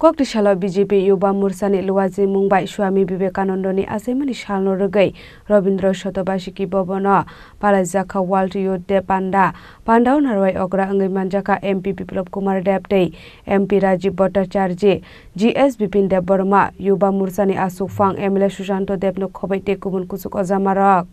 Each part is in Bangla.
Koktishala BJP Yuba Mursani Luwaji Mumbai Swami Vivekanandani Asemani Shalno Rogai Robindra Shotobashiki Bobono Palazaka World Youth Day Panda Narwai Ogra Angai Manjaka MP Biplop Kumar Debte MP Rajiv Bhattacharya GS Bipin Deb Burma Yuba Mursani Asufang MLA Sushanto Debno Khobaite Kubun Kusuk Ozamarok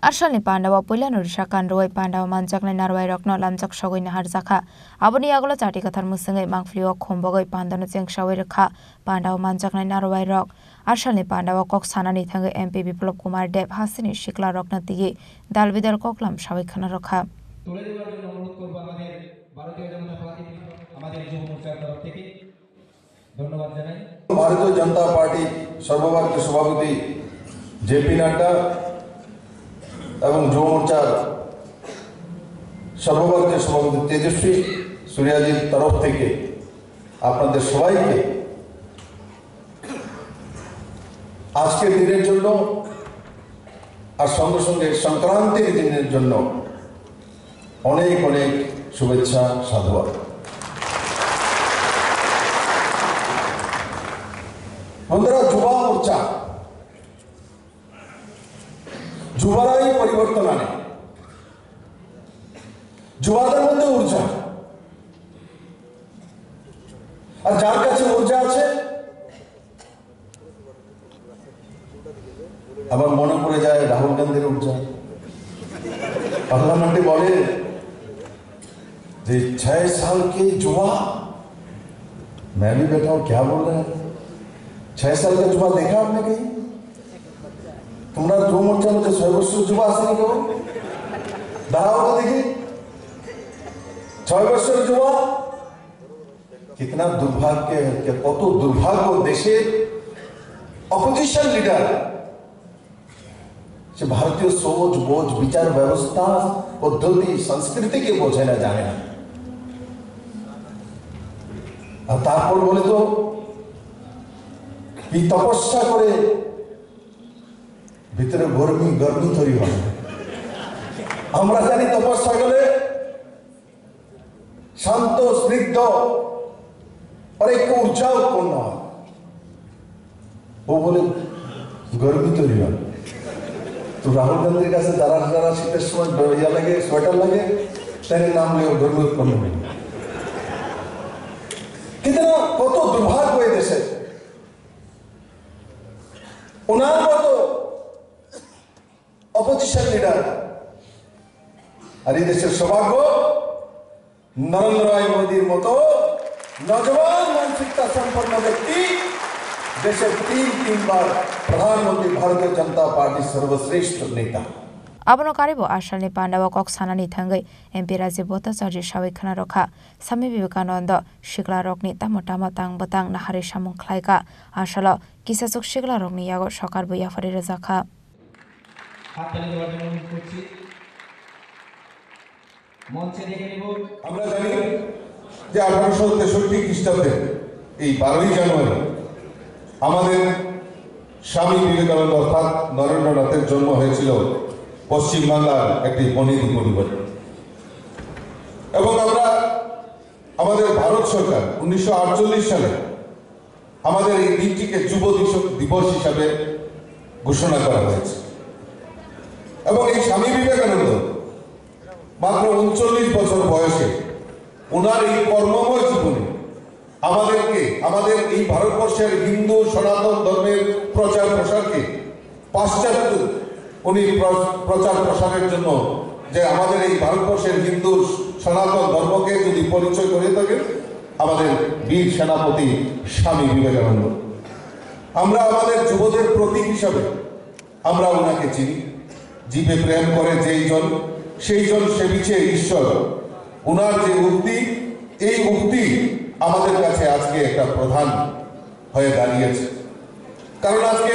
Arshal ni Pandawa Pulan Urshakan Roy Pandawa Manjak ni Narwai Rokno Lamjak Shagoi Nahar Zakha Abuni Agolo Chati Kathar Musangai Mangflio Khombogoi Pandano Cheng Shawai Rakha Pandawa Manjak ni Narwai Rok Arshal ni Pandawa Kok Sanani Thangai MP Biplop Kumar Deb Hasini Shikla Rokna Tigi Dal Bidal Koklam Shawai Khana Rakha Bharatiya Janata party सर्वभारतीय सभापति जेपी नड्डा एवं युव मोर्चा सर्वभारतीय सभापति तेजस्वी सूर्याजीर तरफ থেকে আপনাদের সবাইকে আজকের দিনের জন্য আর সঙ্গে সঙ্গে সংক্রান্তির দিনের জন্য অনেক অনেক শুভেচ্ছা সাধুবাদ। বন্ধুরা, যুবা মোর্চা যুবারাই পরিবর্তন আনে, যুবাদের মধ্যে ঊর্জা, আর যার কাছে ঊর্জা আছে আবার মনে পড়ে যায় রাহুল গান্ধীর ঊর্জা। पार्लियामेंट बोले 6 साल के युवा, मैं भी बैठा हूं, क्या बोल रहे हैं? 6 साल का युवा देखा आपने कहीं? तुम्हारा जो मोर्चा में 6 वर्ष युवा আসেনি কেউ? দাঁড়াও তো দেখি 6 বছরের युवा। कितना दुर्भाग्य है कि কত দুর্ভাগ্য দেশের অপোজিশন লিডার সে ভারতীয় সোচ বোঝ বিচার ব্যবস্থা পদ্ধতি সংস্কৃতিকে বোঝে না, জানে না, আর তারপর বলে তো কি তপস্যা করে ভিতরে গর্মি তৈরি হয়। আমরা জানি তপস্যা করে শান্ত স্নিগ্ধ और एक ऊर्जा उत्पन्न হয়, ও বলে গর্মি তৈরি হয়। তো রাহুল গান্ধীর কাছে যারা শীতের সময় ইয়া লাগে, সোয়েটার লাগে, তাই নাম নিয়ে গর্মি উৎপন্ন হয়। কিন্তু কত দুর্ভাগ্য এই দেশে, ওনার মতো অপোজিশন লিডার, আর এই দেশের সৌভাগ্য নরেন্দ্র ভাই মোদীর মতো নজওয়ান মানসিকতা সম্পন্ন ব্যক্তি দেশের 3 বার প্রধানমন্ত্রী ভারতীয় জনতা পার্টি সর্বশ্রেষ্ঠ নেতা। Abono karibo Arshal ni Pandawa Kok Sanani Thangai MP Rajiv Bhattacharya Shawai Khana Rakha Swami Vivekananda Shikla Rokni Tamotama Tang Batang Nahari Samung Khlaika Arshalo Kisasuk Shikla Rokni Yago Shokar Buya Fari Razakha আমরা জানি যে 1863 খ্রিস্টাব্দে এই 12ই জানুয়ারি আমাদের স্বামী বিবেকানন্দ অর্থাৎ নরেন্দ্রনাথের জন্ম হয়েছিল পশ্চিমবাংলার একটি বনেদি পরিবারে, এবং আমরা আমাদের ভারত সরকার 1948 সালে আমাদের এই দিনটিকে যুব দিবস হিসাবে ঘোষণা করা হয়েছে। এবং এই স্বামী বিবেকানন্দ মাত্র 39 বছর বয়সে ওনার এই কর্মময় জীবনে আমাদেরকে আমাদের এই ভারতবর্ষের হিন্দু সনাতন ধর্মের প্রচার প্রসারকে পাশ্চাত্য উনি প্রচার প্রসারের জন্য যে আমাদের এই ভারতবর্ষের হিন্দু সনাতন ধর্মকে যদি পরিচয় করে থাকেন আমাদের বীর সেনাপতি স্বামী বিবেকানন্দ। আমরা আমাদের যুবদের প্রতীক হিসাবে আমরা ওনাকে চিনি। জীবে প্রেম করে যেই জন সেই জন সেবিছে ঈশ্বর, ওনার যে উক্তি, এই উক্তি আমাদের কাছে আজকে একটা প্রধান হয়ে দাঁড়িয়েছে। কারণ আজকে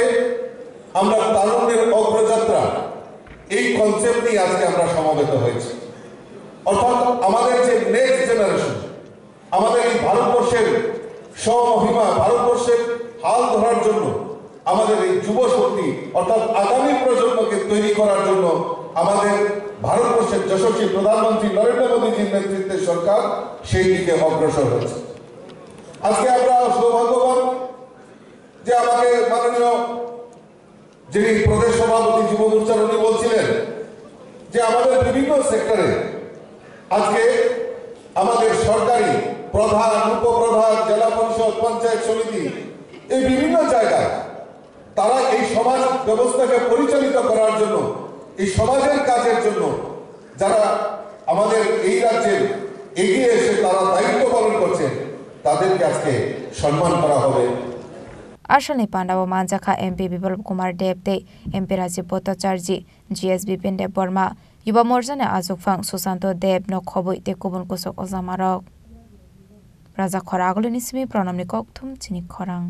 আমরা তারুণ্যের অগ্রযাত্রা এই কনসেপ্ট নিয়ে আজকে আমরা সমবেত হয়েছি। অর্থাৎ আমাদের যে নেক্সট জেনারেশন, আমাদের এই ভারতবর্ষের স্বমহিমা, ভারতবর্ষের হাল ধরার জন্য আমাদের এই যুব শক্তি অর্থাৎ আগামী প্রজন্মকে তৈরি করার জন্য আমাদের ভারতবর্ষের যশস্বী প্রধানমন্ত্রী নরেন্দ্র মোদীজির নেতৃত্বে সরকার সেই দিকে অগ্রসর হচ্ছে। আজকে আমরা সৌভাগ্যবান যে আমাকে মাননীয় যিনি প্রদেশ সভাপতি যুব মোর্চার উনি বলছিলেন যে আমাদের বিভিন্ন সেক্টরে আজকে আমাদের সরকারি প্রধান, উপপ্রধান, জেলা পরিষদ, পঞ্চায়েত সমিতি এই বিভিন্ন জায়গায় তারা এই সমাজ ব্যবস্থাকে পরিচালিত করার জন্য, এই সমাজের কাজের জন্য যারা আমাদের এই রাজ্যে এগিয়ে এসে তারা দায়িত্ব পালন করছে তাদেরকে আজকে সম্মান করা হবে। आसामनि पांडाव मानजाखा एमपी विप्लव कुमार देबदे, एमपी राजीव भट्टाचार्य, जीएस बिपिन देब बर्मा, युवा मोर्चानि आजुकफां सुशांत देब नखबुई ते गुबुन कुसक अजामारक राजा खरागलनि सिमी प्रणमनि कक्थुम चिनि खरां।